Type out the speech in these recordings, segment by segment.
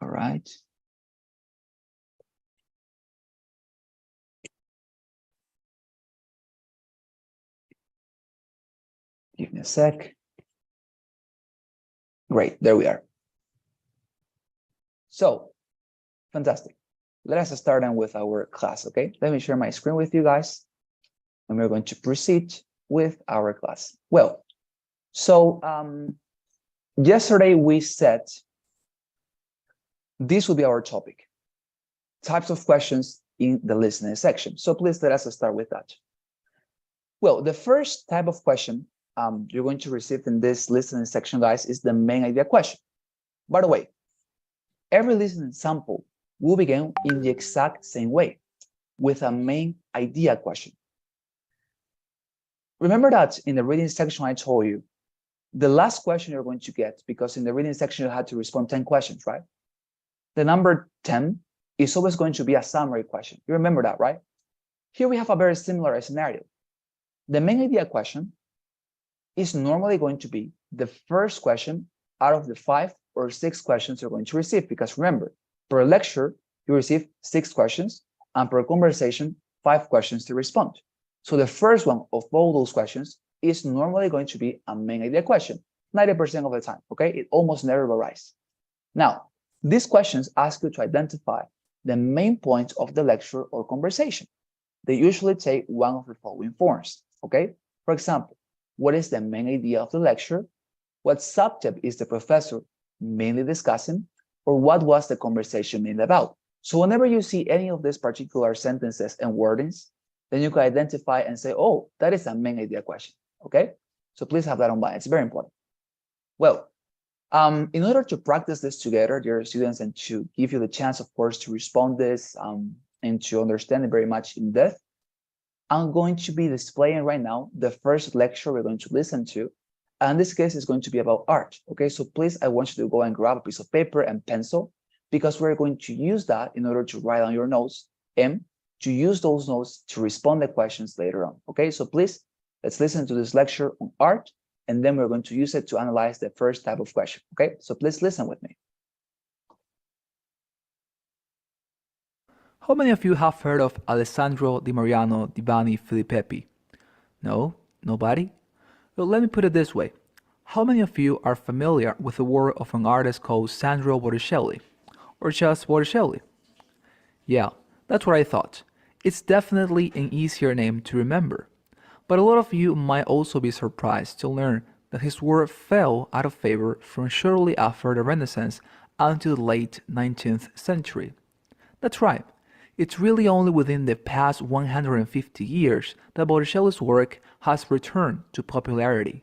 All right. Give me a sec. Great, there we are. So, fantastic. Let us start on with our class, okay? Let me share my screen with you guys, and we're going to proceed with our class. Well, so yesterday we said this will be our topic, types of questions in the listening section. So please let us start with that. Well, the first type of question you're going to receive in this listening section, guys, is the main idea question. By the way, every listening sample will begin in the exact same way, with a main idea question. Remember that in the reading section I told you, the last question you're going to get, because in the reading section you had to respond 10 questions, right? The number 10 is always going to be a summary question. You remember that, right? Here we have a very similar scenario. The main idea question is normally going to be the first question out of the 5 or 6 questions you're going to receive, because remember, per lecture, you receive 6 questions, and per conversation, 5 questions to respond. So the first one of all those questions is normally going to be a main idea question, 90% of the time, okay? It almost never varies. Now, these questions ask you to identify the main points of the lecture or conversation. They usually take one of the following forms, okay? For example, what is the main idea of the lecture? What subject is the professor mainly discussing? Or what was the conversation mainly about? So whenever you see any of these particular sentences and wordings, then you can identify and say, oh, that is a main idea question, okay? So please have that on mind, it's very important. Well, in order to practice this together, dear students, and to give you the chance, of course, to respond this and to understand it very much in depth, I'm going to be displaying right now the first lecture we're going to listen to. And in this case, it's going to be about art, okay? So please, I want you to go and grab a piece of paper and pencil, because we're going to use that in order to write on your notes and to use those notes to respond to questions later on, okay? So please, let's listen to this lecture on art, and then we're going to use it to analyze the first type of question, okay? So please listen with me. How many of you have heard of Alessandro di Mariano di Vanni Filippelli? No? Nobody? Well, let me put it this way. How many of you are familiar with the work of an artist called Sandro Botticelli? Or just Botticelli? Yeah, that's what I thought. It's definitely an easier name to remember. But a lot of you might also be surprised to learn that his work fell out of favor from shortly after the Renaissance until the late 19th century. That's right. It's really only within the past 150 years that Botticelli's work has returned to popularity,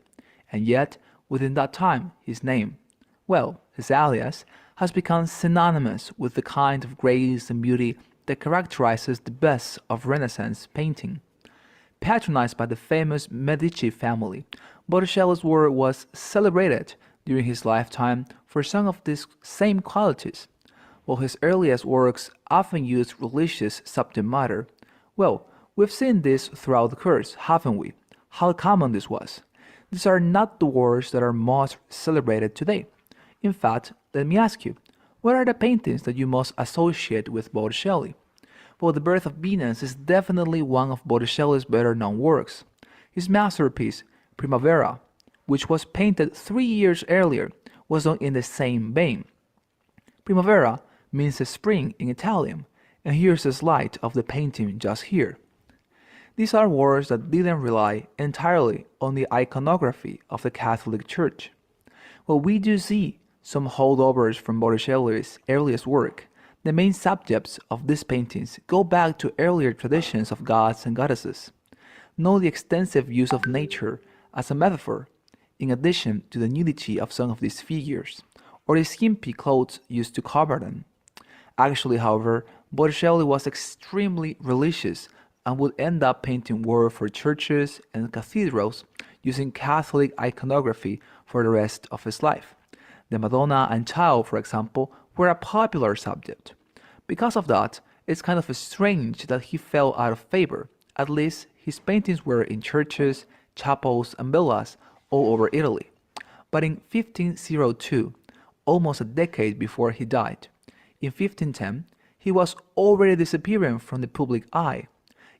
and yet, within that time, his name, well, his alias, has become synonymous with the kind of grace and beauty that characterizes the best of Renaissance painting. Patronized by the famous Medici family, Botticelli's work was celebrated during his lifetime for some of these same qualities. While his earliest works often used religious subject matter, well, we've seen this throughout the course, haven't we? How common this was. These are not the works that are most celebrated today. In fact, let me ask you, what are the paintings that you most associate with Botticelli? Well, The Birth of Venus is definitely one of Botticelli's better-known works. His masterpiece, Primavera, which was painted 3 years earlier, was done in the same vein. Primavera means spring in Italian, and here's a slide of the painting just here. These are works that didn't rely entirely on the iconography of the Catholic Church. While we do see some holdovers from Botticelli's earliest work, the main subjects of these paintings go back to earlier traditions of gods and goddesses. Note the extensive use of nature as a metaphor, in addition to the nudity of some of these figures, or the skimpy clothes used to cover them. Actually, however, Botticelli was extremely religious and would end up painting work for churches and cathedrals using Catholic iconography for the rest of his life. The Madonna and Child, for example, were a popular subject. Because of that, it's kind of strange that he fell out of favor. At least his paintings were in churches, chapels, and villas all over Italy. But in 1502, almost a decade before he died, In 1510, he was already disappearing from the public eye.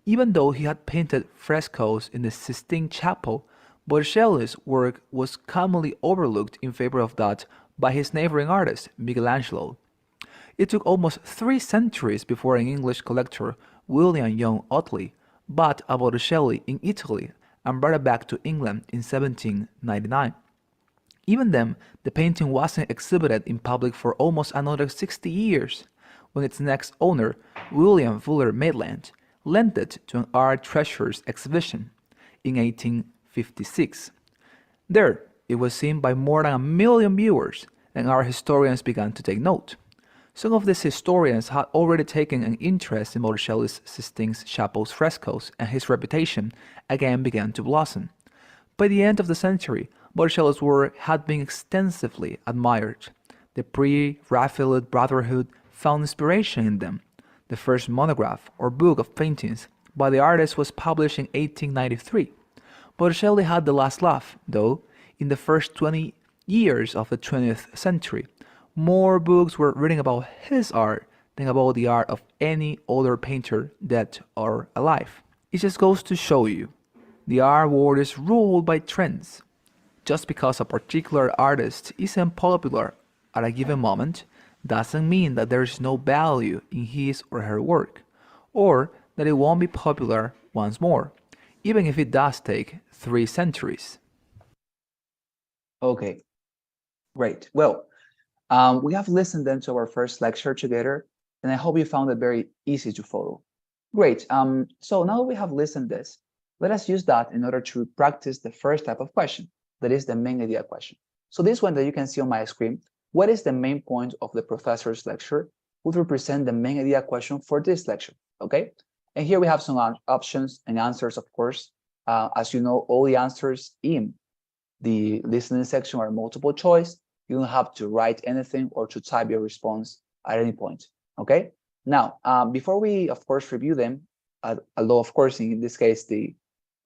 Even though he had painted frescoes in the Sistine Chapel, Botticelli's work was commonly overlooked in favor of that by his neighboring artist, Michelangelo. It took almost 3 centuries before an English collector, William Young Otley, bought a Botticelli in Italy and brought it back to England in 1799. Even then, the painting wasn't exhibited in public for almost another 60 years, when its next owner, William Fuller Maitland, lent it to an Art Treasures exhibition in 1856. There, it was seen by more than 1 million viewers, and art historians began to take note. Some of these historians had already taken an interest in Botticelli's Sistine Chapel's frescoes, and his reputation again began to blossom. By the end of the century, Botticelli's work had been extensively admired. The pre-Raphaelite Brotherhood found inspiration in them. The first monograph, or book of paintings, by the artist was published in 1893. Botticelli had the last laugh, though, in the first 20 years of the 20th century. More books were written about his art than about the art of any other painter, dead or alive. It just goes to show you, the art world is ruled by trends. Just because a particular artist isn't popular at a given moment, doesn't mean that there is no value in his or her work, or that it won't be popular once more, even if it does take 3 centuries. Okay, great. Well, we have listened then to our first lecture together, and I hope you found it very easy to follow. Great. So now that we have listened this, let us use that in order to practice the first type of question, that is the main idea question. So this one that you can see on my screen, what is the main point of the professor's lecture, would represent the main idea question for this lecture, okay? And here we have some options and answers, of course. As you know, all the answers in the listening section are multiple choice. You don't have to write anything or to type your response at any point, okay? Now, before we, of course, review them, although, of course, in this case, the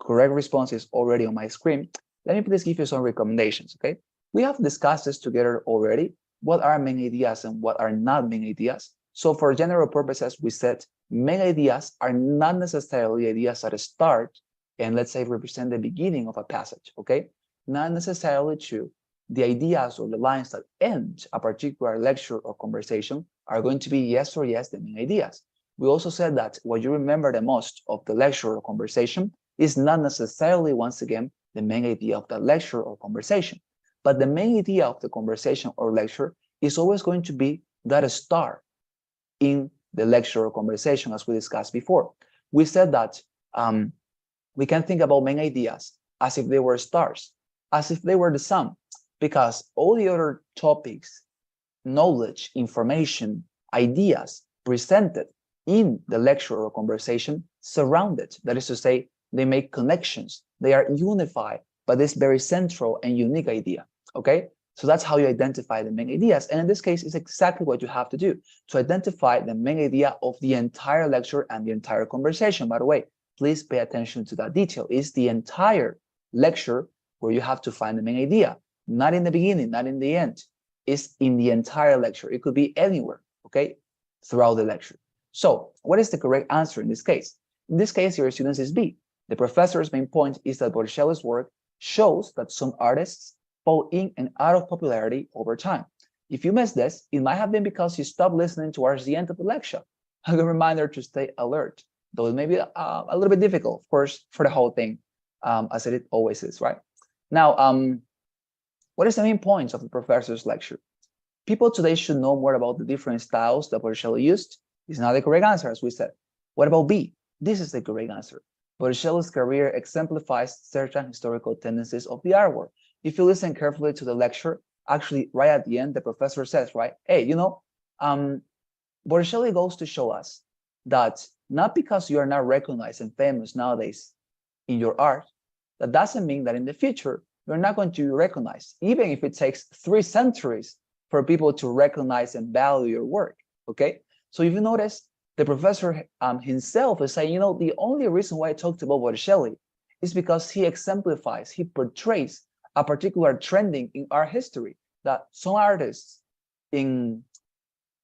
correct response is already on my screen, let me please give you some recommendations, okay? We have discussed this together already, what are main ideas and what are not main ideas. So for general purposes, we said main ideas are not necessarily ideas that start and let's say represent the beginning of a passage, okay? Not necessarily true. The ideas or the lines that end a particular lecture or conversation are going to be yes or yes, the main ideas. We also said that what you remember the most of the lecture or conversation is not necessarily, once again, the main idea of that lecture or conversation. But the main idea of the conversation or lecture is always going to be that star in the lecture or conversation, as we discussed before. We said that we can think about main ideas as if they were stars, as if they were the sun, because all the other topics, knowledge, information, ideas presented in the lecture or conversation surround it. That is to say, they make connections. They are unified by this very central and unique idea, okay? So that's how you identify the main ideas. And in this case, it's exactly what you have to do to identify the main idea of the entire lecture and the entire conversation. By the way, please pay attention to that detail. It's the entire lecture where you have to find the main idea, not in the beginning, not in the end. It's in the entire lecture. It could be anywhere, okay, throughout the lecture. So what is the correct answer in this case? In this case, your students is B. The professor's main point is that Botticelli's work shows that some artists fall in and out of popularity over time. If you missed this, it might have been because you stopped listening towards the end of the lecture. A good reminder to stay alert, though it may be a little bit difficult, of course, for the whole thing, as it always is, right? Now, what is the main point of the professor's lecture? People today should know more about the different styles that Botticelli used. It's not the correct answer, as we said. What about B? This is the correct answer. Botticelli's career exemplifies certain historical tendencies of the art world. If you listen carefully to the lecture, actually right at the end, the professor says, right, hey, you know, Botticelli goes to show us that not because you are not recognized and famous nowadays in your art, that doesn't mean that in the future, you're not going to be recognized, even if it takes 3 centuries for people to recognize and value your work, okay? So if you notice, the professor himself is saying, you know, the only reason why I talked about Botticelli is because he exemplifies, he portrays a particular trending in art history that some artists in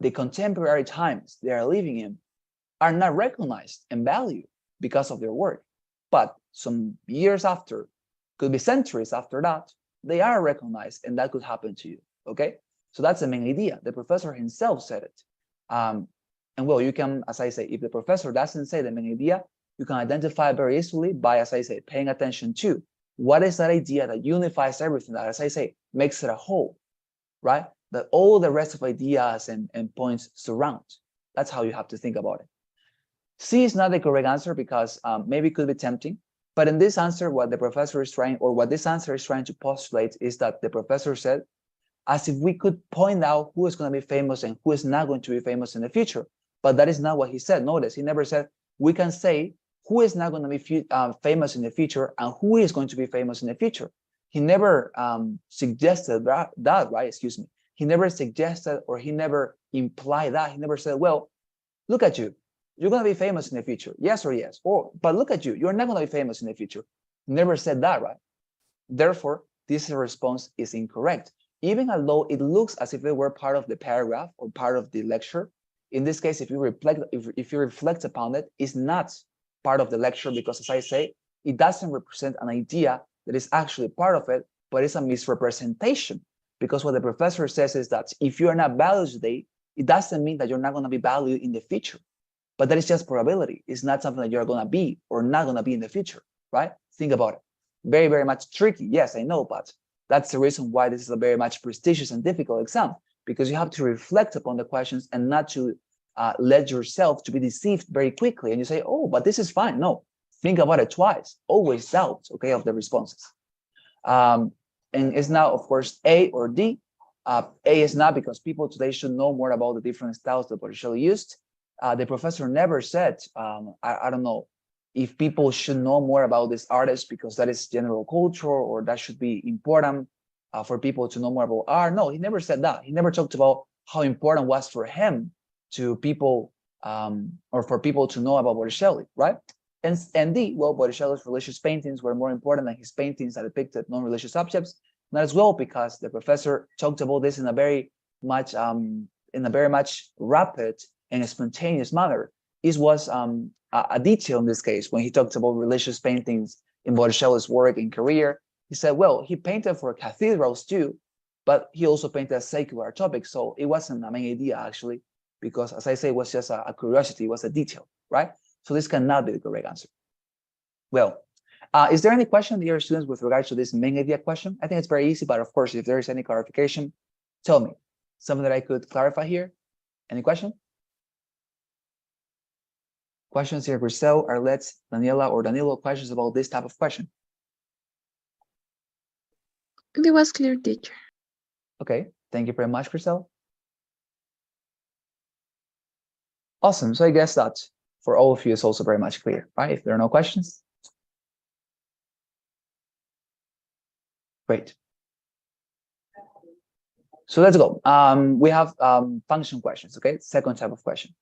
the contemporary times they are living in are not recognized and valued because of their work. But some years after, could be centuries after that, they are recognized, and that could happen to you. Okay, so that's the main idea. The professor himself said it. And well, you can, as I say, if the professor doesn't say the main idea, you can identify very easily by, as I say, paying attention to what is that idea that unifies everything, that, as I say, makes it a whole, right? That all the rest of ideas and points surround. That's how you have to think about it. C is not the correct answer because maybe it could be tempting, but in this answer, what the professor is trying, or what this answer is trying to postulate, is that the professor said, as if we could point out who is going to be famous and who is not going to be famous in the future. But that is not what he said. Notice, he never said, we can say who is not going to be famous in the future and who is going to be famous in the future. He never suggested that, right? Excuse me. He never suggested, or he never implied that. He never said, well, look at you. You're going to be famous in the future. Yes or yes. Or, but look at you. You're not going to be famous in the future. Never said that, right? Therefore, this response is incorrect. Even although it looks as if it were part of the paragraph or part of the lecture, in this case, if you reflect upon it, it's not part of the lecture because, as I say, it doesn't represent an idea that is actually part of it, but it's a misrepresentation. Because what the professor says is that if you are not valued today, it doesn't mean that you're not going to be valued in the future. But that is just probability. It's not something that you're going to be or not going to be in the future, right? Think about it. Very, very much tricky. Yes, I know, but that's the reason why this is a very much prestigious and difficult exam, because you have to reflect upon the questions and not to let yourself to be deceived very quickly. And you say, oh, but this is fine. No, think about it twice. Always doubt, okay, of the responses. And it's now, of course, A or D. A is not, because people today should know more about the different styles that Botticelli used. The professor never said, I don't know, if people should know more about this artist because that is general culture or that should be important for people to know more about art. No, he never said that. He never talked about how important it was for him to people or for people to know about Botticelli, right? And D, well, Botticelli's religious paintings were more important than his paintings that depicted non-religious subjects. Not as well, because the professor talked about this in a very much rapid and spontaneous manner. This was a detail in this case when he talked about religious paintings in Botticelli's work and career. He said, well, he painted for cathedrals too, but he also painted secular topics. So it wasn't a main idea, actually, because, as I say, it was just a curiosity, it was a detail, right? So this cannot be the correct answer. Well, is there any question, dear students, with regards to this main idea question? I think it's very easy, but of course, if there is any clarification, tell me. Something that I could clarify here. Any question? Questions here, Grisel, Arlette, Daniela, or Danilo, questions about this type of question? It was clear, teacher. Okay, thank you very much, Grisel. Awesome, so I guess that for all of you is also very much clear, right? If there are no questions. Great. So let's go. We have function questions, okay? Second type of question.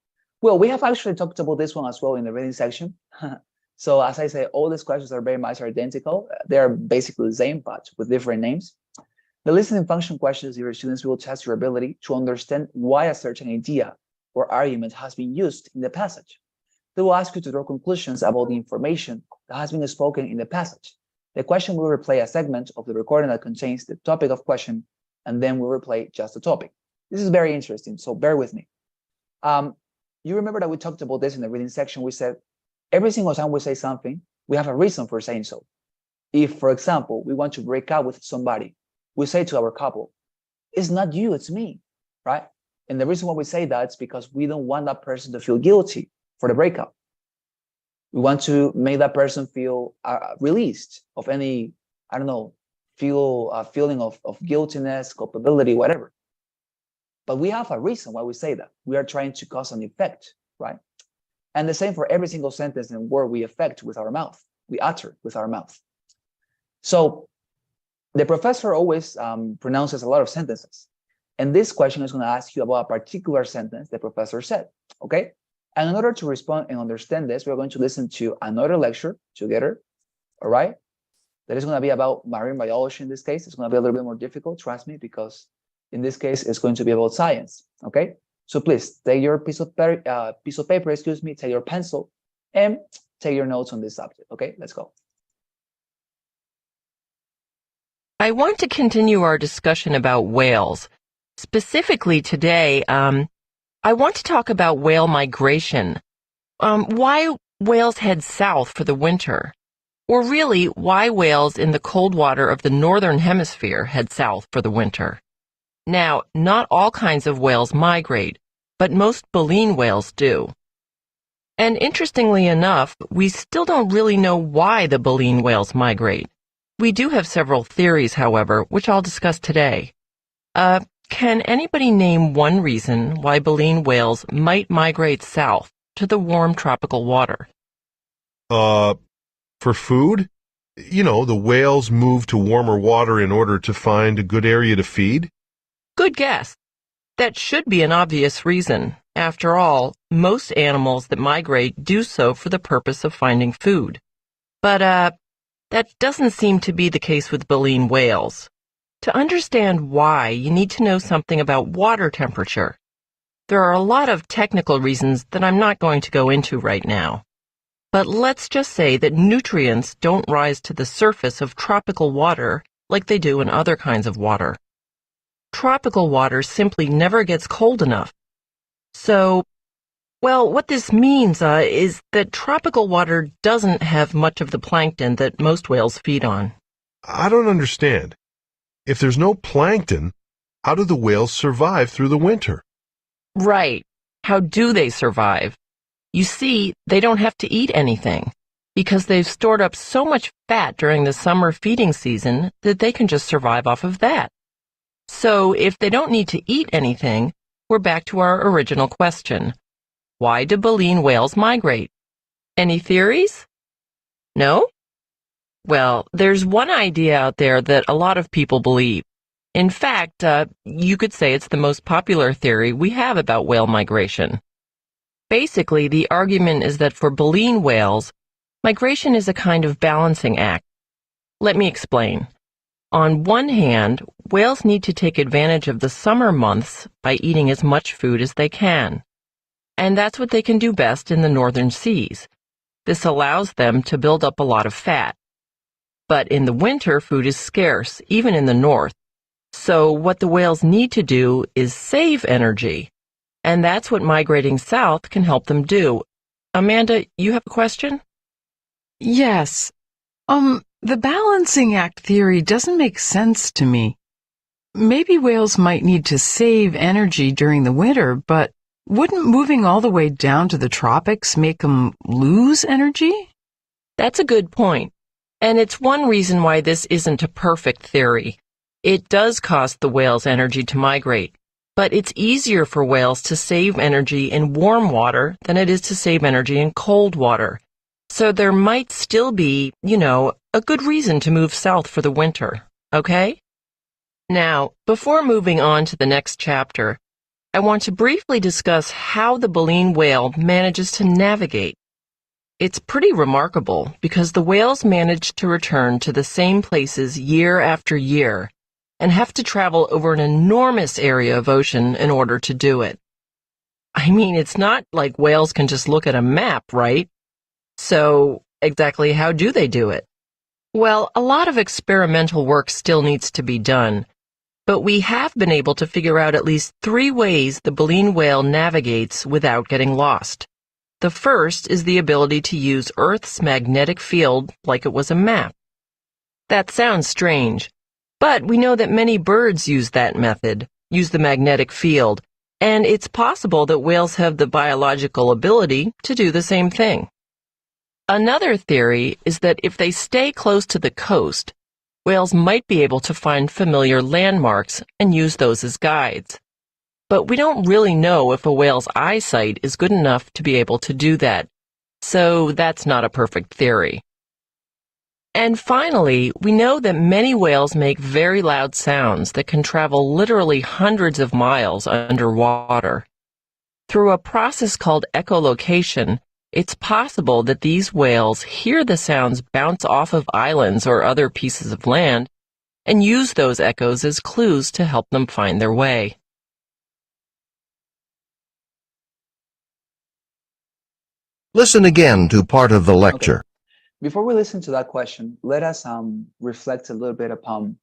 Well, we have actually talked about this one as well in the reading section. So as I say, all these questions are very much identical. They are basically the same, but with different names. The listening function questions, your students will test your ability to understand why a certain idea or argument has been used in the passage. They will ask you to draw conclusions about the information that has been spoken in the passage. The question will replay a segment of the recording that contains the topic of question, and then we'll replay just the topic. This is very interesting, so bear with me. You remember that we talked about this in the reading section. We said every single time we say something, we have a reason for saying so. If, for example, we want to break up with somebody, we say to our couple, it's not you, it's me, right? And the reason why we say that is because we don't want that person to feel guilty for the breakup. We want to make that person feel released of any, I don't know, feeling of guiltiness, culpability, whatever. But we have a reason why we say that. We are trying to cause an effect, right? And the same for every single sentence and word we affect with our mouth, we utter with our mouth. So the professor always pronounces a lot of sentences. And this question is going to ask you about a particular sentence the professor said, okay? And in order to respond and understand this, we're going to listen to another lecture together, all right? That is going to be about marine biology in this case. It's going to be a little bit more difficult, trust me, because in this case, it's going to be about science, okay? So please take your piece of paper, excuse me, take your pencil, and take your notes on this subject. Okay, let's go. I want to continue our discussion about whales. Specifically today, I want to talk about whale migration. Why whales head south for the winter? Or really, why whales in the cold water of the northern hemisphere head south for the winter. Now, not all kinds of whales migrate, but most baleen whales do. And interestingly enough, we still don't really know why the baleen whales migrate. We do have several theories, however, which I'll discuss today. Can anybody name one reason why baleen whales might migrate south to the warm tropical water? For food? You know, the whales move to warmer water in order to find a good area to feed. Good guess. That should be an obvious reason. After all, most animals that migrate do so for the purpose of finding food. But, that doesn't seem to be the case with baleen whales. To understand why, you need to know something about water temperature. There are a lot of technical reasons that I'm not going to go into right now. But let's just say that nutrients don't rise to the surface of tropical water like they do in other kinds of water. Tropical water simply never gets cold enough. So, well, what this means is that tropical water doesn't have much of the plankton that most whales feed on. I don't understand. If there's no plankton, how do the whales survive through the winter? Right. How do they survive? You see, they don't have to eat anything because they've stored up so much fat during the summer feeding season that they can just survive off of that. So if they don't need to eat anything, we're back to our original question. Why do baleen whales migrate? Any theories? No? Well, there's one idea out there that a lot of people believe. In fact, you could say it's the most popular theory we have about whale migration. Basically, the argument is that for baleen whales, migration is a kind of balancing act. Let me explain. On one hand, whales need to take advantage of the summer months by eating as much food as they can. And that's what they can do best in the northern seas. This allows them to build up a lot of fat. But in the winter, food is scarce, even in the north. So what the whales need to do is save energy. And that's what migrating south can help them do. Amanda, you have a question? Yes. The balancing act theory doesn't make sense to me. Maybe whales might need to save energy during the winter, but wouldn't moving all the way down to the tropics make them lose energy? That's a good point. And it's one reason why this isn't a perfect theory. It does cost the whales energy to migrate, but it's easier for whales to save energy in warm water than it is to save energy in cold water. So there might still be, a good reason to move south for the winter, okay? Now, before moving on to the next chapter, I want to briefly discuss how the baleen whale manages to navigate. It's pretty remarkable because the whales manage to return to the same places year after year and have to travel over an enormous area of ocean in order to do it. I mean, it's not like whales can just look at a map, right? So, exactly how do they do it? Well, a lot of experimental work still needs to be done, but we have been able to figure out at least 3 ways the baleen whale navigates without getting lost. The first is the ability to use Earth's magnetic field like it was a map. That sounds strange, but we know that many birds use that method, use the magnetic field, and it's possible that whales have the biological ability to do the same thing. Another theory is that if they stay close to the coast, whales might be able to find familiar landmarks and use those as guides. But we don't really know if a whale's eyesight is good enough to be able to do that, so that's not a perfect theory. And finally, we know that many whales make very loud sounds that can travel literally hundreds of miles underwater. Through a process called echolocation, it's possible that these whales hear the sounds bounce off of islands or other pieces of land and use those echoes as clues to help them find their way. Listen again to part of the lecture. Before we listen to that question, let us reflect a little bit upon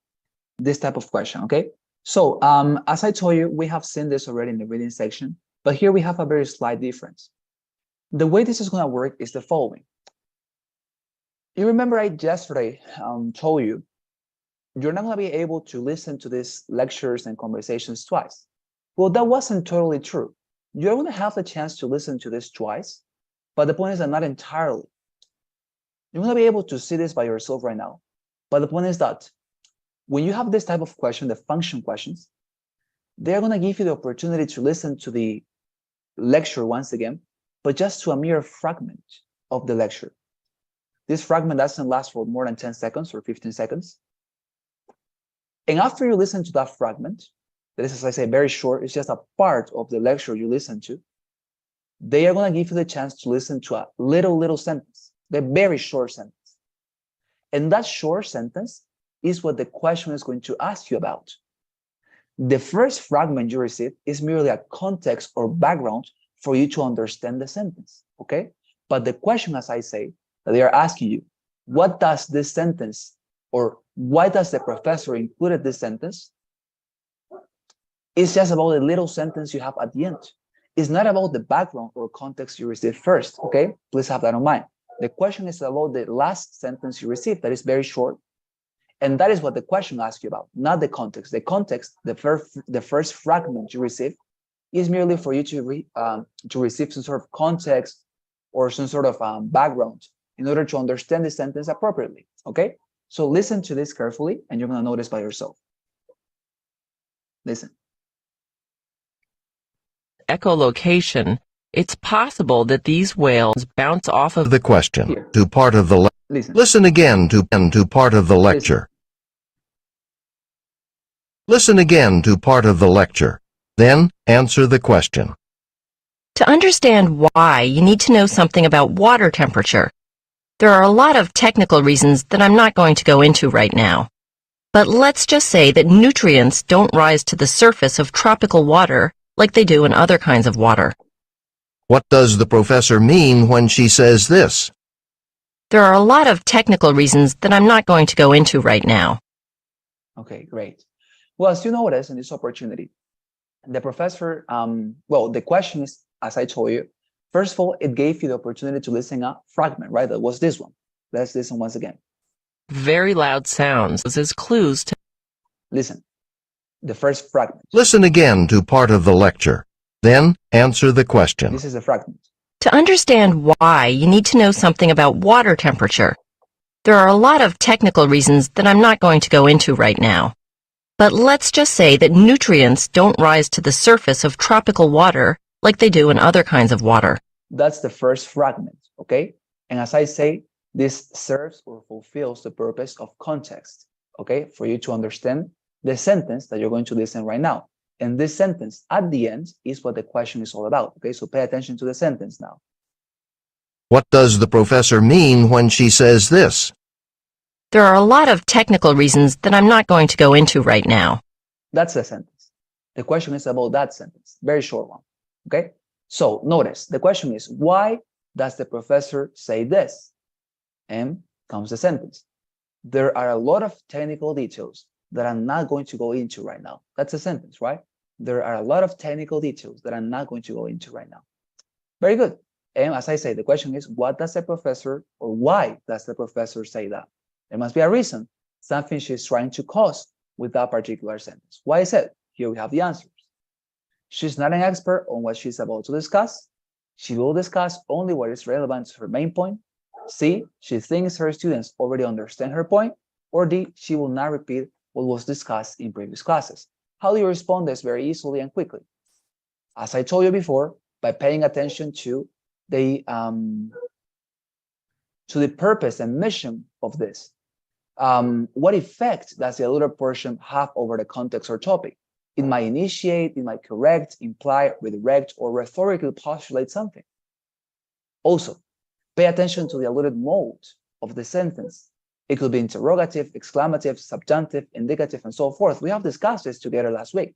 this type of question, okay? So as I told you, we have seen this already in the reading section, but here we have a very slight difference. The way this is going to work is the following. You remember I yesterday told you, you're not going to be able to listen to these lectures and conversations twice. Well, that wasn't totally true. You're going to have the chance to listen to this twice, but the point is that not entirely. You're going to be able to see this by yourself right now. But the point is that when you have this type of question, the function questions, they're going to give you the opportunity to listen to the lecture once again, but just to a mere fragment of the lecture. This fragment doesn't last for more than 10 seconds or 15 seconds. And after you listen to that fragment, that is, as I say, very short, it's just a part of the lecture you listen to, they are going to give you the chance to listen to a little sentence, the very short sentence. And that short sentence is what the question is going to ask you about. The first fragment you receive is merely a context or background for you to understand the sentence, okay? But the question, as I say, that they are asking you, what does this sentence, or why does the professor include this sentence? It's just about the little sentence you have at the end. It's not about the background or context you receive first, okay? Please have that in mind. The question is about the last sentence you receive that is very short. And that is what the question asks you about, not the context. The context, the first fragment you receive, is merely for you to receive some sort of context or some sort of background in order to understand the sentence appropriately, okay? So listen to this carefully, and you're going to notice by yourself. Listen. Echolocation, it's possible that these whales bounce off of The question Here. to part of the Listen. Listen again to part of the lecture. Listen again to part of the lecture. Then answer the question. To understand why, you need to know something about water temperature. There are a lot of technical reasons that I'm not going to go into right now. But let's just say that nutrients don't rise to the surface of tropical water like they do in other kinds of water. What does the professor mean when she says this? There are a lot of technical reasons that I'm not going to go into right now. Okay, great. Well, as you notice in this opportunity, the professor, well, the question is, as I told you, first of all, it gave you the opportunity to listen a fragment, right? That was this one. Let's listen once again. Very loud sounds as clues to Listen, the first fragment. Listen again to part of the lecture. Then answer the question. This is a fragment. To understand why, you need to know something about water temperature. There are a lot of technical reasons that I'm not going to go into right now. But let's just say that nutrients don't rise to the surface of tropical water like they do in other kinds of water. That's the first fragment, okay? And as I say, this serves or fulfills the purpose of context, okay? For you to understand the sentence that you're going to listen right now. And this sentence at the end is what the question is all about, okay? So pay attention to the sentence now. What does the professor mean when she says this? There are a lot of technical reasons that I'm not going to go into right now. That's the sentence. The question is about that sentence, very short one, okay? So notice, the question is, why does the professor say this? And comes the sentence. There are a lot of technical details that I'm not going to go into right now. That's a sentence, right? There are a lot of technical details that I'm not going to go into right now. Very good. And as I say, the question is, what does the professor, or why does the professor say that? There must be a reason, something she's trying to cause with that particular sentence. Why is it? Here we have the answers. She's not an expert on what she's about to discuss. She will discuss only what is relevant to her main point. C, she thinks her students already understand her point. Or D, she will not repeat what was discussed in previous classes. How do you respond this very easily and quickly? As I told you before, by paying attention to the purpose and mission of this. What effect does the alluded portion have over the context or topic? It might initiate, it might correct, imply, redirect, or rhetorically postulate something. Also, pay attention to the alluded mode of the sentence. It could be interrogative, exclamative, subjunctive, indicative, and so forth. We have discussed this together last week.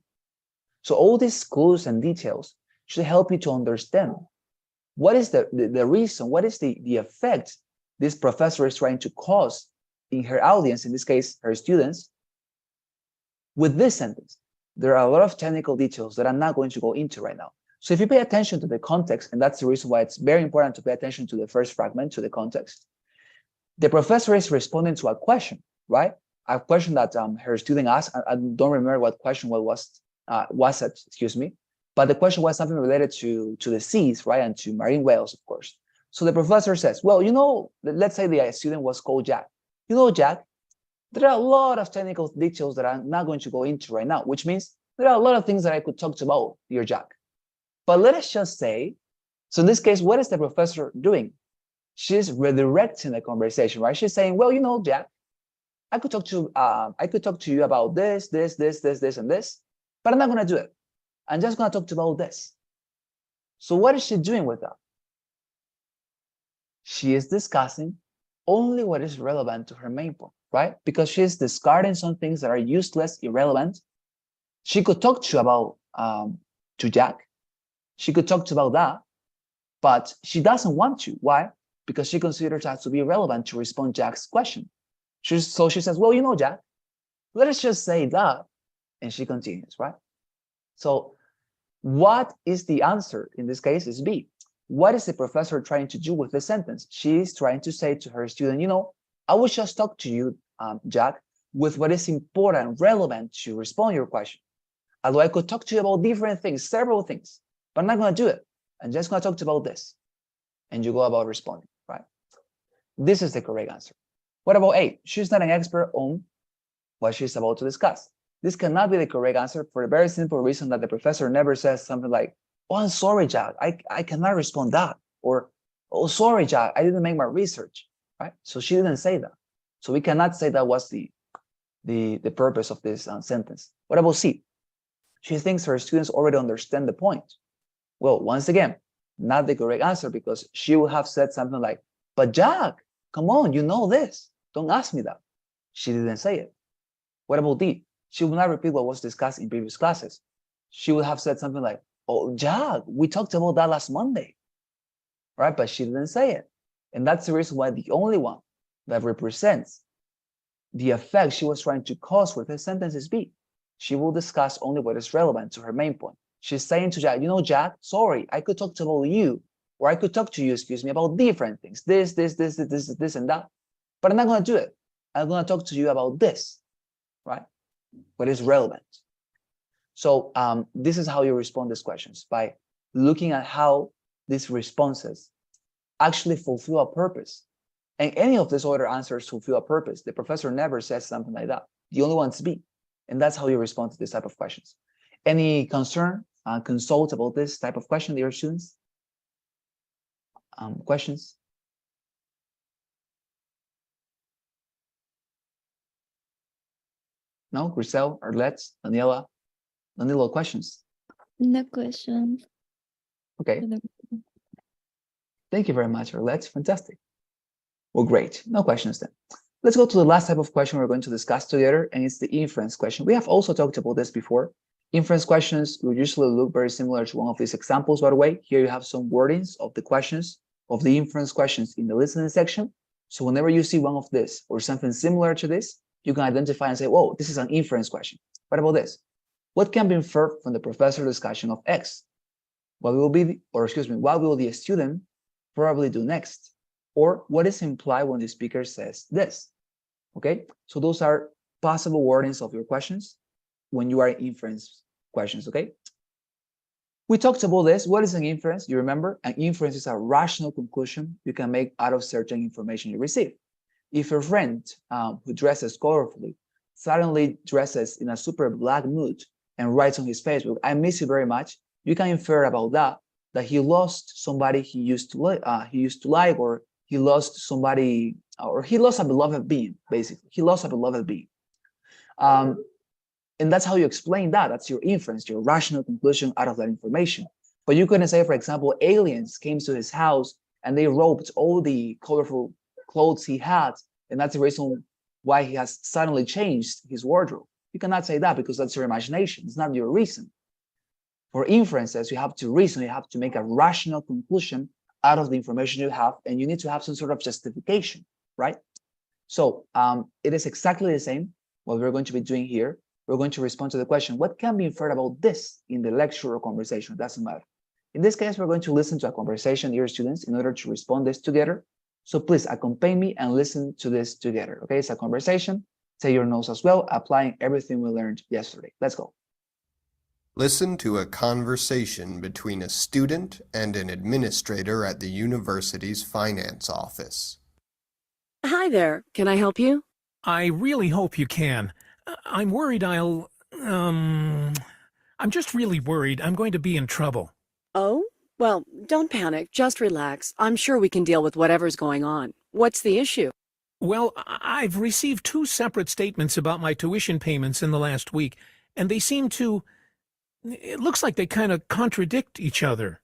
So all these clues and details should help you to understand what is the reason, what is the effect this professor is trying to cause in her audience, in this case, her students, with this sentence. There are a lot of technical details that I'm not going to go into right now. So if you pay attention to the context, and that's the reason why it's very important to pay attention to the first fragment, to the context, the professor is responding to a question, right? A question that her student asked. I don't remember what question was it, excuse me, but the question was something related to the seas, right, and to marine whales, of course. So the professor says, well, you know, let's say the student was called Jack. You know, Jack, there are a lot of technical details that I'm not going to go into right now, which means there are a lot of things that I could talk about, dear Jack. But let us just say, so in this case, what is the professor doing? She's redirecting the conversation, right? She's saying, well, you know, Jack, I could talk to you about this, and this, but I'm not going to do it. I'm just going to talk about this. So what is she doing with that? She is discussing only what is relevant to her main point, right? Because she's discarding some things that are useless, irrelevant. She could talk to you about, to Jack. She could talk to you about that, but she doesn't want to. Why? Because she considers that to be relevant to respond to Jack's question. So she says, well, you know, Jack, let us just say that. And she continues, right? So what is the answer in this case is B. What is the professor trying to do with the sentence? She is trying to say to her student, you know, I will just talk to you, Jack, with what is important, relevant to respond to your question. Although I could talk to you about different things, several things, but I'm not going to do it. I'm just going to talk to you about this. And you go about responding, right? This is the correct answer. What about A? She's not an expert on what she's about to discuss. This cannot be the correct answer for a very simple reason that the professor never says something like, oh, I'm sorry, Jack, I cannot respond that. Or, oh, sorry, Jack, I didn't make my research, right? So she didn't say that. So we cannot say that was the purpose of this sentence. What about C? She thinks her students already understand the point. Well, once again, not the correct answer because she would have said something like, but Jack, come on, you know this. Don't ask me that. She didn't say it. What about D? She will not repeat what was discussed in previous classes. She would have said something like, oh, Jack, we talked about that last Monday, right? But she didn't say it. And that's the reason why the only one that represents the effect she was trying to cause with her sentence is B. She will discuss only what is relevant to her main point. She's saying to Jack, you know, Jack, sorry, I could talk to you, or I could talk to you, excuse me, about different things, this, and that. But I'm not going to do it. I'm going to talk to you about this, right? What is relevant. So this is how you respond to these questions, by looking at how these responses actually fulfill a purpose. And any of these other answers fulfill a purpose. The professor never says something like that. The only one is B. And that's how you respond to this type of questions. Any concern, consult about this type of question, dear students? Questions? No? Grisel, Arlette, Daniela, Danilo, questions? No question. Okay. Thank you very much, Arlette. Fantastic. Well, great. No questions then. Let's go to the last type of question we're going to discuss together, and it's the inference question. We have also talked about this before. Inference questions will usually look very similar to one of these examples, by the way. Here you have some wordings of the questions, of the inference questions in the listening section. So whenever you see one of this or something similar to this, you can identify and say, whoa, this is an inference question. What about this? What can be inferred from the professor's discussion of X? What will the student probably do next? Or what is implied when the speaker says this? Okay, so those are possible wordings of your questions when you are in inference questions, okay? We talked about this. What is an inference? You remember, an inference is a rational conclusion you can make out of certain information you receive. If a friend who dresses colorfully suddenly dresses in a super black mood and writes on his Facebook, I miss you very much, you can infer about that he lost somebody he used to like, or he lost somebody, or he lost a beloved being, basically. He lost a beloved being. And that's how you explain that. That's your inference, your rational conclusion out of that information. But you couldn't say, for example, aliens came to his house and they robbed all the colorful clothes he had, and that's the reason why he has suddenly changed his wardrobe. You cannot say that because that's your imagination. It's not your reason. For inferences, you have to reason, you have to make a rational conclusion out of the information you have, and you need to have some sort of justification, right? So it is exactly the same what we're going to be doing here. We're going to respond to the question, what can be inferred about this in the lecture or conversation? It doesn't matter. In this case, we're going to listen to a conversation, dear students, in order to respond this together. So please accompany me and listen to this together, okay? It's a conversation. Take your notes as well, applying everything we learned yesterday. Let's go. Listen to a conversation between a student and an administrator at the university's finance office. Hi there. Can I help you? I really hope you can. I'm worried I'm just really worried I'm going to be in trouble. Oh? Well, don't panic. Just relax. I'm sure we can deal with whatever's going on. What's the issue? Well, I've received 2 separate statements about my tuition payments in the last week, and they seem to... It looks like they kind of contradict each other.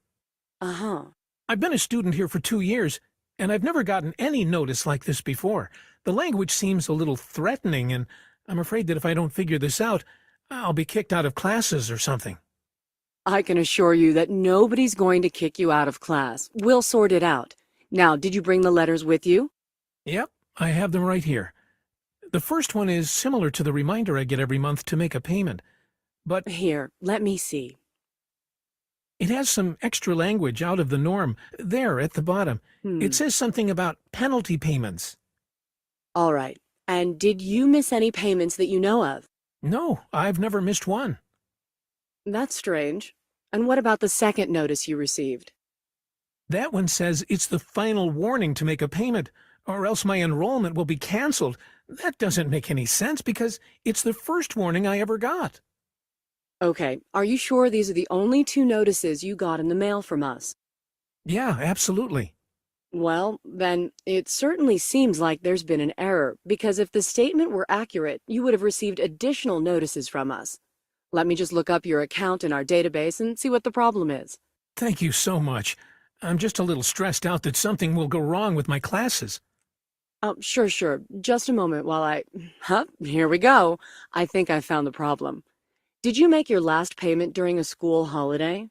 Uh-huh. I've been a student here for 2 years, and I've never gotten any notice like this before. The language seems a little threatening, and I'm afraid that if I don't figure this out, I'll be kicked out of classes or something. I can assure you that nobody's going to kick you out of class. We'll sort it out. Now, did you bring the letters with you? Yep, I have them right here. The first one is similar to the reminder I get every month to make a payment, but Here, let me see. it has some extra language out of the norm. There, at the bottom. It says something about penalty payments. All right. And did you miss any payments that you know of? No, I've never missed one. That's strange. And what about the second notice you received? That one says it's the final warning to make a payment, or else my enrollment will be canceled. That doesn't make any sense because it's the first warning I ever got. Okay, are you sure these are the only 2 notices you got in the mail from us? Yeah, absolutely. Well, then, it certainly seems like there's been an error, because if the statement were accurate, you would have received additional notices from us. Let me just look up your account in our database and see what the problem is. Thank you so much. I'm just a little stressed out that something will go wrong with my classes. Oh, sure. Just a moment while I... Here we go. I think I found the problem. Did you make your last payment during a school holiday?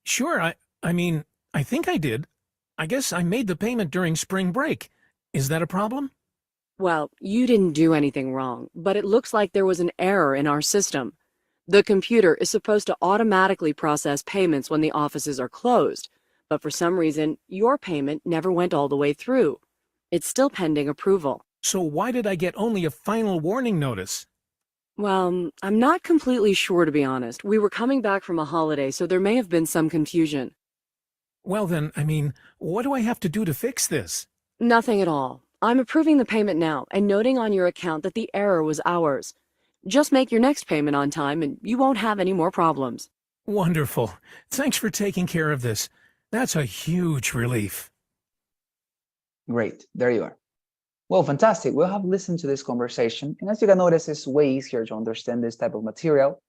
Sure, I mean, I think I did. I guess I made the payment during spring break. Is that a problem? Well, you didn't do anything wrong, but it looks like there was an error in our system. The computer is supposed to automatically process payments when the offices are closed, but for some reason, your payment never went all the way through. It's still pending approval. So why did I get only a final warning notice? Well, I'm not completely sure, to be honest. We were coming back from a holiday, so there may have been some confusion. Well then, I mean, what do I have to do to fix this? Nothing at all. I'm approving the payment now and noting on your account that the error was ours. Just make your next payment on time and you won't have any more problems. Wonderful. Thanks for taking care of this. That's a huge relief. Great, there you are. Well, fantastic. We'll have listened to this conversation. And as you can notice, it's way easier to understand this type of material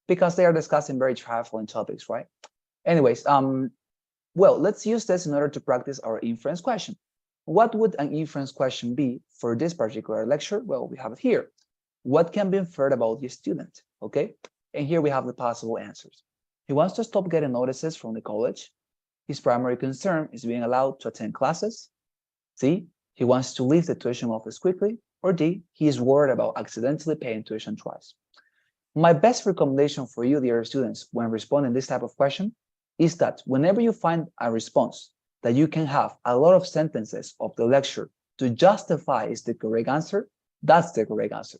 because they are discussing very trifling topics, right? Anyways, well, let's use this in order to practice our inference question. What would an inference question be for this particular lecture? Well, we have it here. What can be inferred about the student? Okay, and here we have the possible answers. He wants to stop getting notices from the college. His primary concern is being allowed to attend classes. C, he wants to leave the tuition office quickly. Or D, he is worried about accidentally paying tuition twice. My best recommendation for you, dear students, when responding this type of question is that whenever you find a response that you can have a lot of sentences of the lecture to justify is the correct answer, that's the correct answer.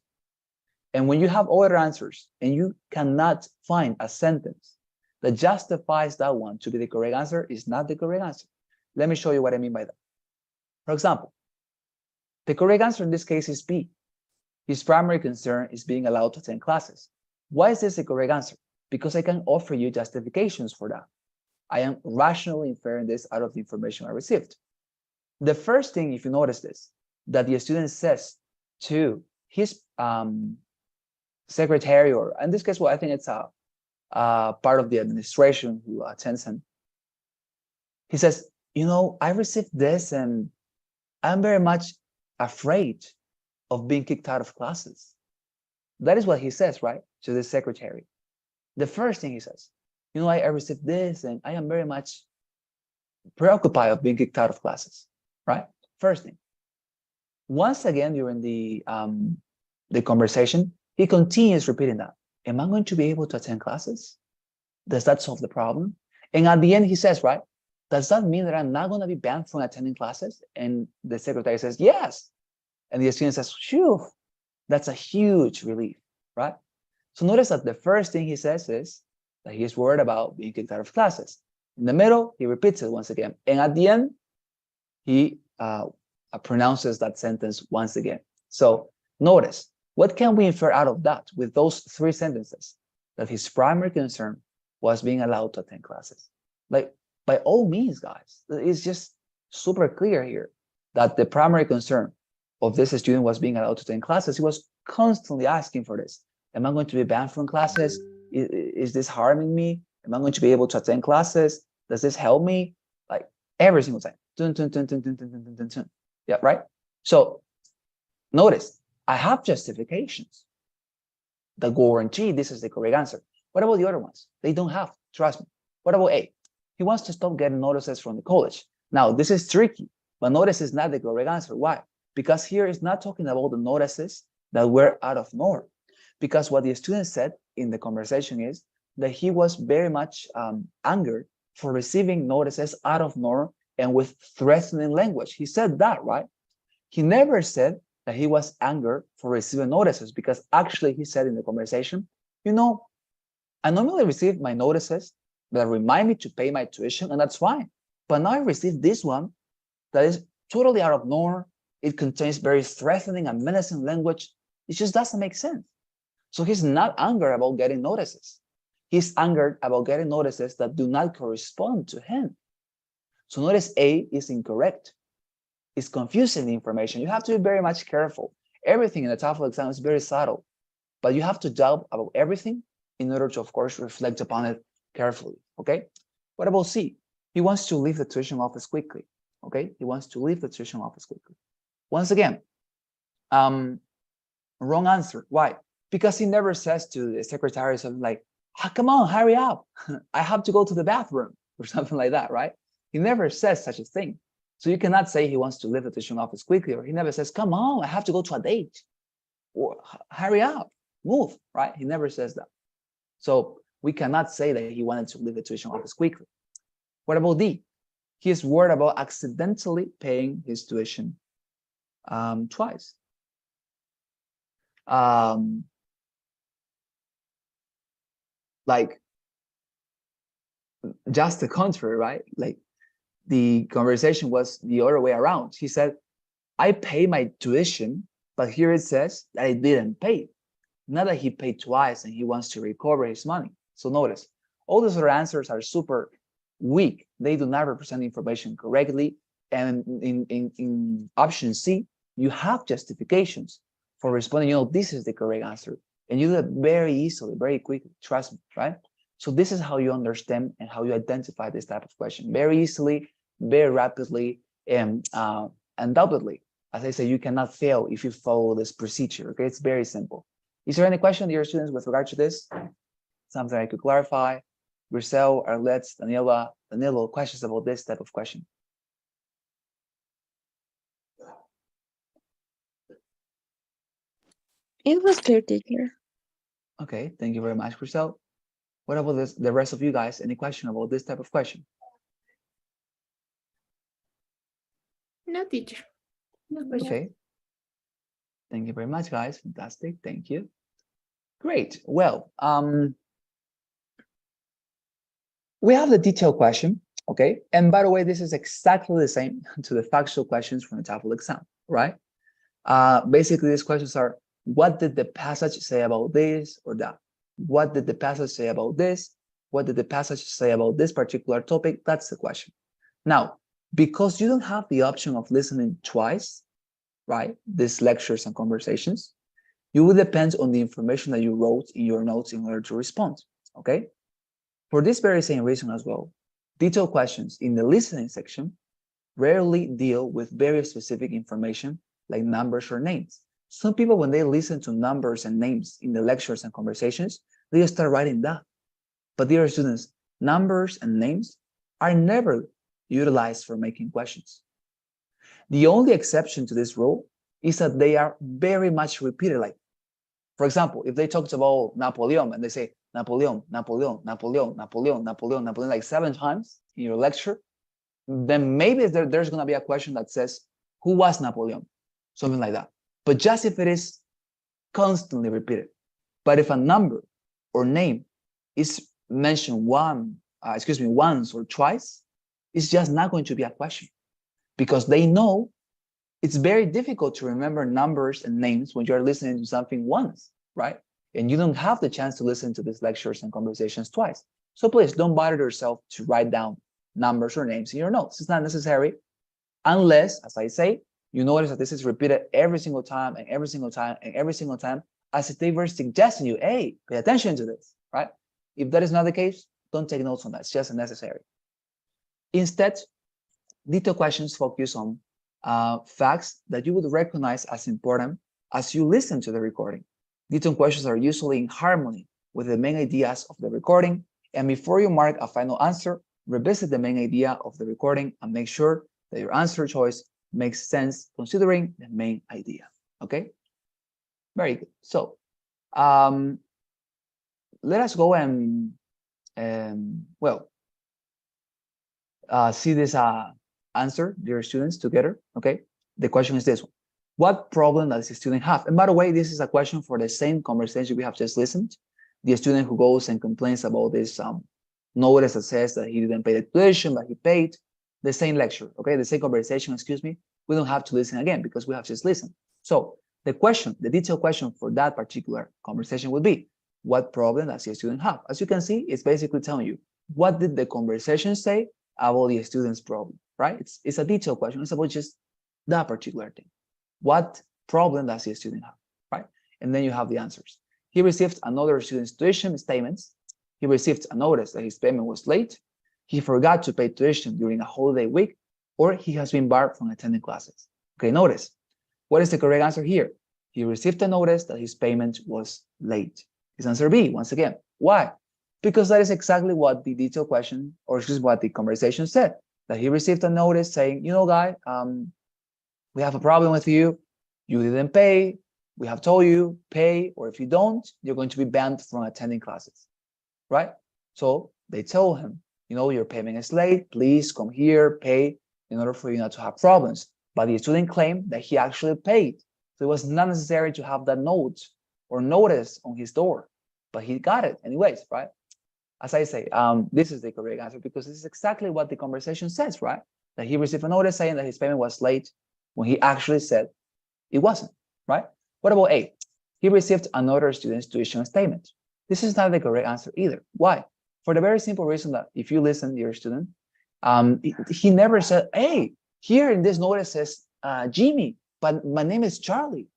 And when you have other answers and you cannot find a sentence that justifies that one to be the correct answer, is not the correct answer. Let me show you what I mean by that. For example, the correct answer in this case is B. His primary concern is being allowed to attend classes. Why is this the correct answer? Because I can offer you justifications for that. I am rationally inferring this out of the information I received. The first thing, if you notice this, that the student says to his secretary, or in this case, well, I think it's a part of the administration who attends him. He says, you know, I received this and I'm very much afraid of being kicked out of classes. That is what he says, right, to the secretary. The first thing he says, you know, I received this and I am very much preoccupied of being kicked out of classes, right? First thing. Once again, during the conversation, he continues repeating that. Am I going to be able to attend classes? Does that solve the problem? And at the end, he says, right, does that mean that I'm not going to be banned from attending classes? And the secretary says, yes. And the student says, phew, that's a huge relief, right? So notice that the first thing he says is that he's worried about being kicked out of classes. In the middle, he repeats it once again. And at the end, he pronounces that sentence once again. So notice, what can we infer out of that with those three sentences? That his primary concern was being allowed to attend classes. Like, by all means, guys, it's just super clear here that the primary concern of this student was being allowed to attend classes. He was constantly asking for this. Am I going to be banned from classes? Is this harming me? Am I going to be able to attend classes? Does this help me? Like every single time. Dun, dun, dun, dun, dun, dun, dun, dun, dun. Yeah, right? So notice, I have justifications that guarantee this is the correct answer. What about the other ones? They don't have, trust me. What about A? He wants to stop getting notices from the college. Now, this is tricky, but notice is not the correct answer. Why? Because here it's not talking about the notices that were out of norm. Because what the student said in the conversation is that he was very much angered for receiving notices out of norm and with threatening language. He said that, right? He never said that he was angered for receiving notices, because actually he said in the conversation, you know, I normally receive my notices that remind me to pay my tuition, and that's fine. But now I received this one that is totally out of norm. It contains very threatening and menacing language. It just doesn't make sense. So he's not angered about getting notices. He's angered about getting notices that do not correspond to him. So notice A is incorrect. It's confusing the information. You have to be very much careful. Everything in the TOEFL exam is very subtle, but you have to doubt about everything in order to, of course, reflect upon it carefully, okay? What about C? He wants to leave the tuition office quickly, okay? He wants to leave the tuition office quickly. Once again, wrong answer. Why? Because he never says to the secretary something like, oh, come on, hurry up. I have to go to the bathroom or something like that, right? He never says such a thing. So you cannot say he wants to leave the tuition office quickly, or he never says, come on, I have to go to a date, or hurry up, move, right? He never says that. So we cannot say that he wanted to leave the tuition office quickly. What about D? He is worried about accidentally paying his tuition twice. Like just the contrary, right? Like the conversation was the other way around. He said, I pay my tuition, but here it says that I didn't pay. Not that he paid twice and he wants to recover his money. So notice, all those other answers are super weak. They do not represent information correctly. And in option C, you have justifications for responding, you know, this is the correct answer. And you do it very easily, very quickly, trust me, right? So this is how you understand and how you identify this type of question. Very easily, very rapidly, and undoubtedly. As I say, you cannot fail if you follow this procedure, okay? It's very simple. Is there any question, dear students, with regard to this? Something I could clarify? Grisel, Arlette, Danilo, questions about this type of question? It was clear, teacher. Okay, thank you very much, Grisel. What about this, the rest of you guys? Any question about this type of question? No, teacher. No question. Okay. Thank you very much, guys. Fantastic. Thank you. Great. Well, we have the detailed question, okay? And by the way, this is exactly the same to the factual questions from the TOEFL exam, right? Basically, these questions are, what did the passage say about this or that? What did the passage say about this? What did the passage say about this particular topic? That's the question. Now, because you don't have the option of listening twice, right? These lectures and conversations, you will depend on the information that you wrote in your notes in order to respond, okay? For this very same reason as well, detailed questions in the listening section rarely deal with very specific information like numbers or names. Some people, when they listen to numbers and names in the lectures and conversations, they just start writing that. But dear students, numbers and names are never utilized for making questions. The only exception to this rule is that they are very much repeated. Like, for example, if they talked about Napoleon and they say Napoleon, Napoleon, Napoleon, Napoleon, Napoleon, Napoleon, like 7 times in your lecture, then maybe there's going to be a question that says, who was Napoleon? Something like that. But just if it is constantly repeated. But if a number or name is mentioned once or twice, it's just not going to be a question, because they know it's very difficult to remember numbers and names when you're listening to something once, right? And you don't have the chance to listen to these lectures and conversations twice. So please don't bother yourself to write down numbers or names in your notes. It's not necessary, unless, as I say, you notice that this is repeated every single time and every single time and every single time, as if they were suggesting you, hey, pay attention to this, right? If that is not the case, don't take notes on that. It's just unnecessary. Instead, detailed questions focus on facts that you would recognize as important as you listen to the recording. Detailed questions are usually in harmony with the main ideas of the recording, and before you mark a final answer, revisit the main idea of the recording and make sure that your answer choice makes sense considering the main idea. Okay? Very good. So let us go and see this answer, dear students, together. Okay? The question is this one. What problem does the student have? And by the way, this is a question for the same conversation we have just listened. The student who goes and complains about this notice that says that he didn't pay the tuition, but he paid. The same lecture, okay? The same conversation, excuse me. We don't have to listen again because we have just listened. So the question, the detailed question for that particular conversation would be, what problem does the student have? As you can see, it's basically telling you, what did the conversation say about the student's problem, right? It's a detailed question. It's about just that particular thing. What problem does the student have, right? And then you have the answers. He received another student's tuition statements. He received a notice that his payment was late. He forgot to pay tuition during a holiday week, or he has been barred from attending classes. Okay, notice. What is the correct answer here? He received a notice that his payment was late. Is answer B, once again. Why? Because that is exactly what the detailed question, or excuse me, what the conversation said. That he received a notice saying, you know, guy, we have a problem with you. You didn't pay. We have told you, pay, or if you don't, you're going to be banned from attending classes, right? So they told him, you know, your payment is late. Please come here, pay in order for you not to have problems. But the student claimed that he actually paid. So it was not necessary to have that note or notice on his door, but he got it anyways, right? As I say, this is the correct answer because this is exactly what the conversation says, right? That he received a notice saying that his payment was late when he actually said it wasn't, right? What about A? He received another student's tuition statement. This is not the correct answer either. Why? For the very simple reason that if you listen, dear student, he never said, hey, here in this notice says Jimmy, but my name is Charlie,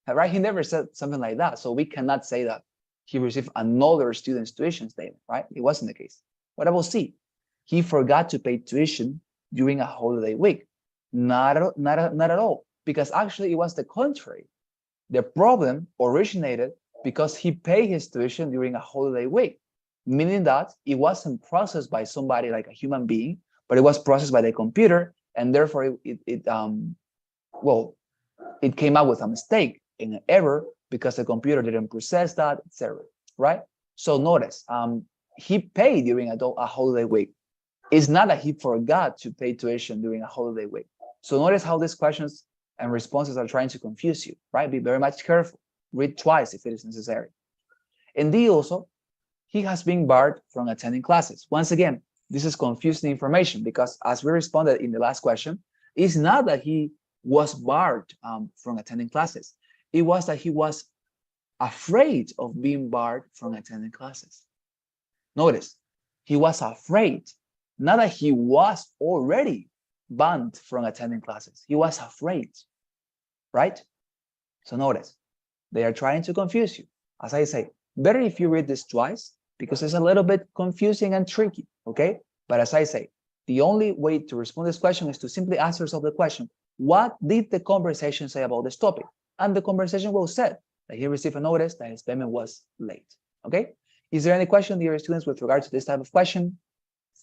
right? He never said something like that. So we cannot say that he received another student's tuition statement, right? It wasn't the case. What about C? He forgot to pay tuition during a holiday week. Not at all, because actually it was the contrary. The problem originated because he paid his tuition during a holiday week, meaning that it wasn't processed by somebody like a human being, but it was processed by the computer, and therefore it came out with a mistake and an error because the computer didn't process that, etc. Right? So notice, he paid during a holiday week. It's not that he forgot to pay tuition during a holiday week. So notice how these questions and responses are trying to confuse you, right? Be very much careful. Read twice if it is necessary. And D also, he has been barred from attending classes. Once again, this is confusing information because as we responded in the last question, it's not that he was barred from attending classes. It was that he was afraid of being barred from attending classes. Notice, he was afraid, not that he was already banned from attending classes. He was afraid, right? So notice, they are trying to confuse you. As I say, better if you read this twice because it's a little bit confusing and tricky, okay? But as I say, the only way to respond to this question is to simply ask yourself the question, what did the conversation say about this topic? And the conversation was said that he received a notice that his payment was late, okay? Is there any question, dear students, with regard to this type of question?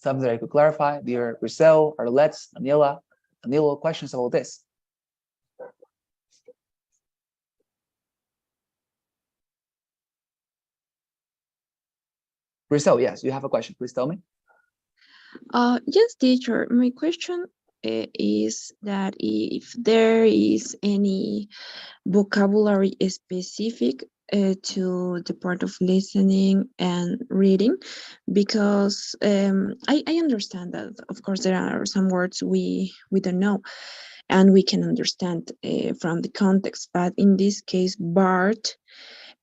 Something that I could clarify? Dear Grisel, Arlette, Daniela, Danilo, questions about this? Grisel, yes, you have a question. Please tell me. Yes, teacher. My question is that if there is any vocabulary specific to the part of listening and reading, because I understand that, of course, there are some words we don't know and we can understand from the context. But in this case, BART,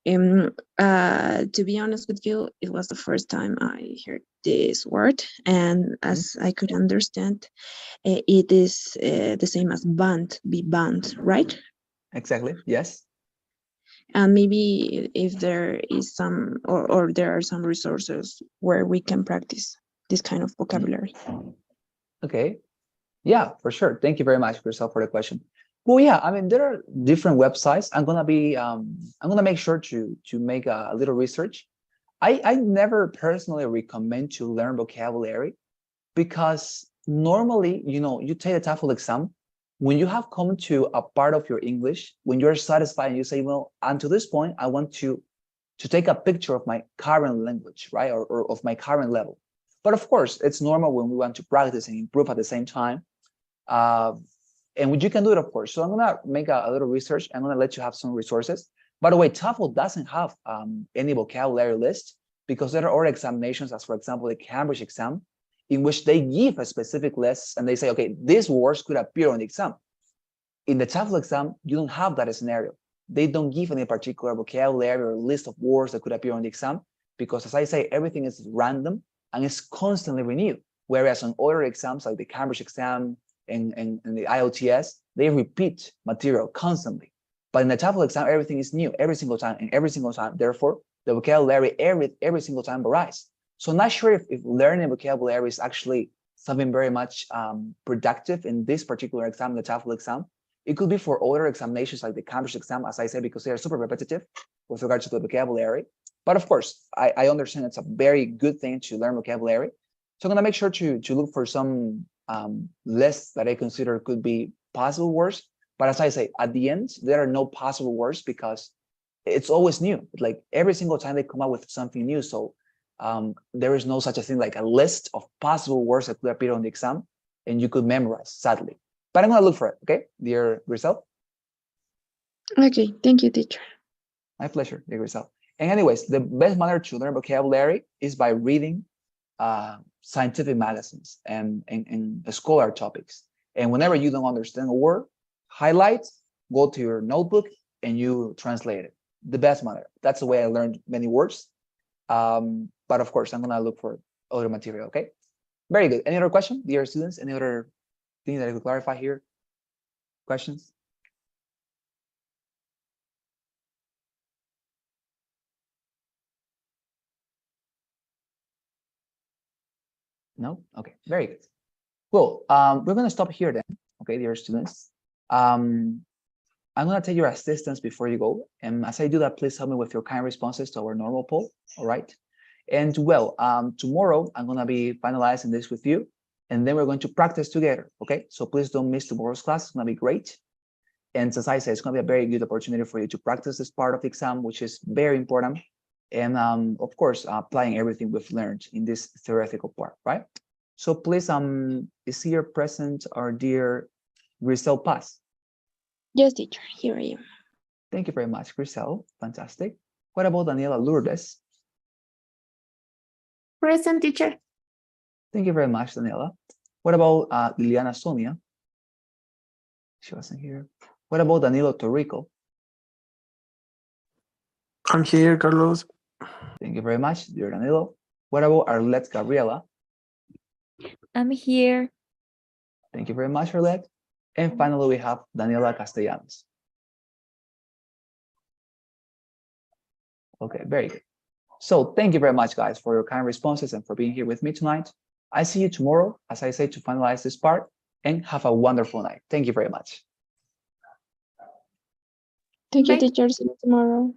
to be honest with you, it was the first time I heard this word, and as I could understand, it is the same as band, be band, right? Exactly, yes. And maybe if there is some, or there are some resources where we can practice this kind of vocabulary. Okay. Yeah, for sure. Thank you very much, Grisel, for the question. Well, yeah, I mean, there are different websites. I'm gonna make sure to make a little research. I never personally recommend to learn vocabulary because normally, you take the TOEFL exam. When you have come to a part of your English, when you're satisfied and you say, well, until this point, I want to take a picture of my current language, right? Or of my current level. But of course, it's normal when we want to practice and improve at the same time. And you can do it, of course. So I'm gonna make a little research. I'm gonna let you have some resources. By the way, TOEFL doesn't have any vocabulary list because there are other examinations, as for example, the Cambridge exam, in which they give a specific list and they say, okay, these words could appear on the exam. In the TOEFL exam, you don't have that scenario. They don't give any particular vocabulary or list of words that could appear on the exam because, as I say, everything is random and it's constantly renewed. Whereas on other exams like the Cambridge exam, and the IELTS, they repeat material constantly. But in the TOEFL exam, everything is new every single time and every single time. Therefore, the vocabulary every single time varies. So I'm not sure if learning vocabulary is actually something very much productive in this particular exam, the TOEFL exam. It could be for other examinations like the Cambridge exam, as I said, because they are super repetitive with regards to the vocabulary. But of course, I understand it's a very good thing to learn vocabulary. So I'm gonna make sure to look for some lists that I consider could be possible words. But as I say, at the end, there are no possible words because it's always new. Like every single time they come out with something new. So there is no such a thing like a list of possible words that could appear on the exam and you could memorize, sadly. But I'm gonna look for it, okay, dear Grisel? Okay, thank you, teacher. My pleasure, dear Grisel. And anyways, the best manner to learn vocabulary is by reading scientific magazines and scholar topics. And whenever you don't understand a word, highlight, go to your notebook, and you translate it. The best manner. That's the way I learned many words. But of course, I'm gonna look for other material, okay? Very good. Any other question, dear students? Any other thing that I could clarify here? Questions? No? Okay, very good. Well, we're gonna stop here then, okay, dear students. I'm gonna take your assistance before you go. And as I do that, please help me with your kind responses to our normal poll, all right? And well, tomorrow I'm gonna be finalizing this with you and then we're going to practice together, okay? So please don't miss tomorrow's class, it's gonna be great. And as I said, it's gonna be a very good opportunity for you to practice this part of the exam, which is very important. And of course, applying everything we've learned in this theoretical part, right? So please, is here present our dear Grisel Paz? Yes, teacher, here I am. Thank you very much, Grisel. Fantastic. What about Daniela Lourdes? Present, teacher. Thank you very much, Daniela. What about Liliana Sonia? She wasn't here. What about Danilo Torrico? I'm here, Carlos. Thank you very much, dear Danilo. What about Arlette Gabriela? I'm here. Thank you very much, Arlette. And finally, we have Daniela Castellanos. Okay, very good. So thank you very much, guys, for your kind responses and for being here with me tonight. I see you tomorrow, as I say, to finalize this part, and have a wonderful night. Thank you very much. Thank you, teacher. See you tomorrow.